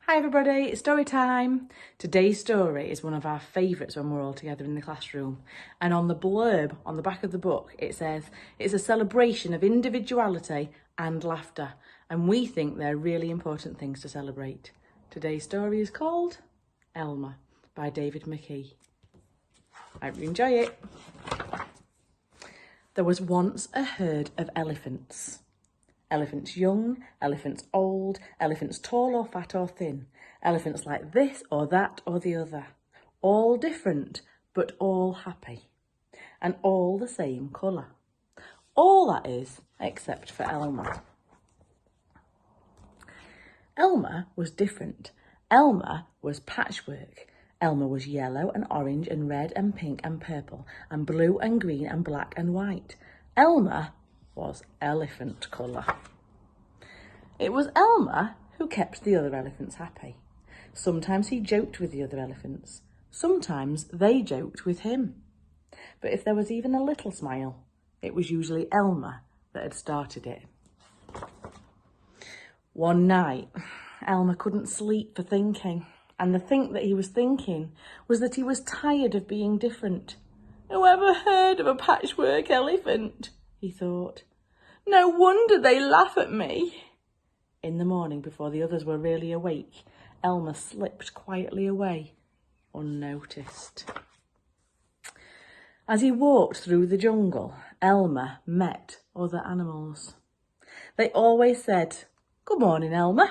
Hi everybody, it's story time. Today's story is one of our favourites when we're all together in the classroom. And on the blurb on the back of the book, it says, it's a celebration of individuality and laughter. And we think they're really important things to celebrate. Today's story is called Elmer by David McKee. I hope you enjoy it. There was once a herd of elephants. Elephants young, elephants old, elephants tall or fat or thin, elephants like this or that or the other, all different but all happy, and all the same colour. All that is, except for Elmer. Elmer was different. Elmer was patchwork. Elmer was yellow and orange and red and pink and purple and blue and green and black and white. Elmer was elephant colour. It was Elmer who kept the other elephants happy. Sometimes he joked with the other elephants. Sometimes they joked with him. But if there was even a little smile, it was usually Elmer that had started it. One night, Elmer couldn't sleep for thinking, and the thing that he was thinking was that he was tired of being different. Who ever heard of a patchwork elephant? He thought. No wonder they laugh at me. In the morning, before the others were really awake, Elmer slipped quietly away, unnoticed. As he walked through the jungle, Elmer met other animals. They always said, "Good morning, Elmer."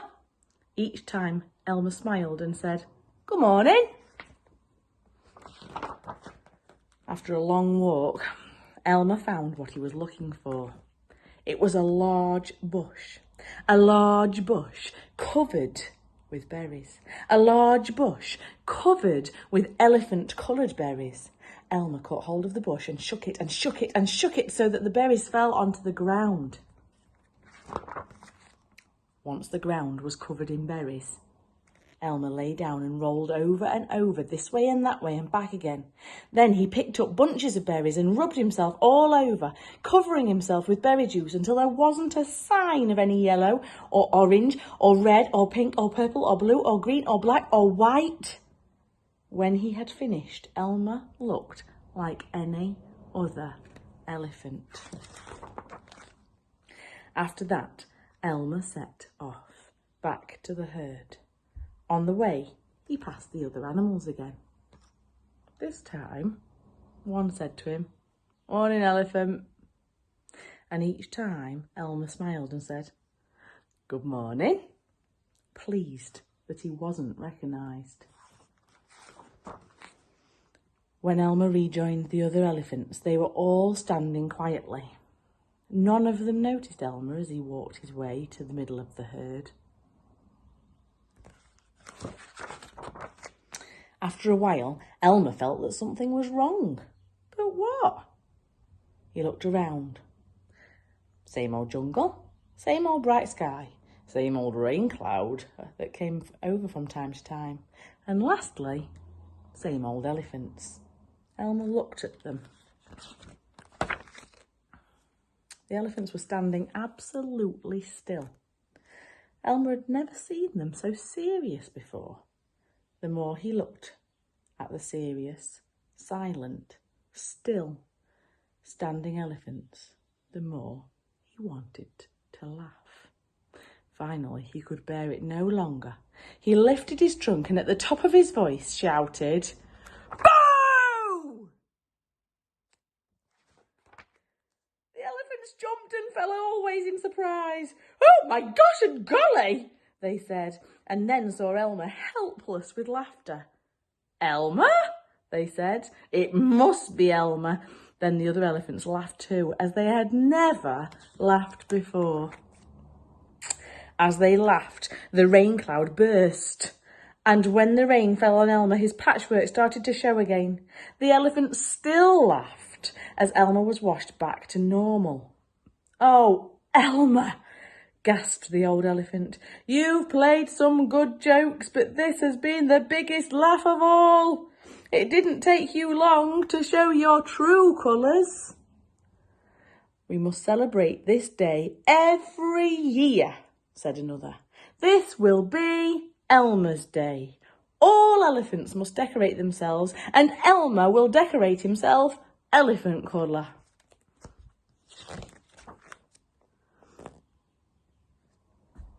Each time, Elmer smiled and said, "Good morning." After a long walk, Elmer found what he was looking for. It was a large bush covered with berries, a large bush covered with elephant-coloured berries. Elmer caught hold of the bush and shook it and shook it and shook it so that the berries fell onto the ground. Once the ground was covered in berries, Elmer lay down and rolled over and over, this way and that way and back again. Then he picked up bunches of berries and rubbed himself all over, covering himself with berry juice until there wasn't a sign of any yellow or orange or red or pink or purple or blue or green or black or white. When he had finished, Elmer looked like any other elephant. After that, Elmer set off back to the herd. On the way, he passed the other animals again. This time, one said to him, "Morning, elephant." And each time, Elmer smiled and said, "Good morning," pleased that he wasn't recognised. When Elmer rejoined the other elephants, they were all standing quietly. None of them noticed Elmer as he walked his way to the middle of the herd. After a while, Elmer felt that something was wrong. But what? He looked around. Same old jungle, same old bright sky, same old rain cloud that came over from time to time. And lastly, same old elephants. Elmer looked at them. The elephants were standing absolutely still. Elmer had never seen them so serious before. The more he looked at the serious, silent, still, standing elephants, the more he wanted to laugh. Finally, he could bear it no longer. He lifted his trunk and at the top of his voice shouted, "Boo!" The elephants jumped and fell always in surprise. "Oh my gosh and golly!" they said, and then saw Elmer helpless with laughter. "Elmer?" they said. "It must be Elmer." Then the other elephants laughed too, as they had never laughed before. As they laughed, the rain cloud burst. And when the rain fell on Elmer, his patchwork started to show again. The elephants still laughed as Elmer was washed back to normal. "Oh, Elmer," gasped the old elephant. "You've played some good jokes, but this has been the biggest laugh of all. It didn't take you long to show your true colours." "We must celebrate this day every year," said another. "This will be Elmer's Day. All elephants must decorate themselves, and Elmer will decorate himself elephant colour.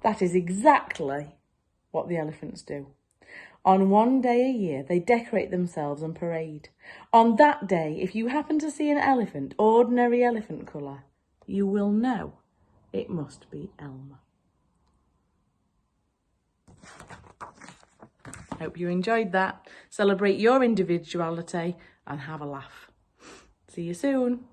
That is exactly what the elephants do. On one day a year, they decorate themselves and parade. On that day, if you happen to see an elephant, ordinary elephant colour, you will know it must be Elmer. Hope you enjoyed that. Celebrate your individuality and have a laugh. See you soon.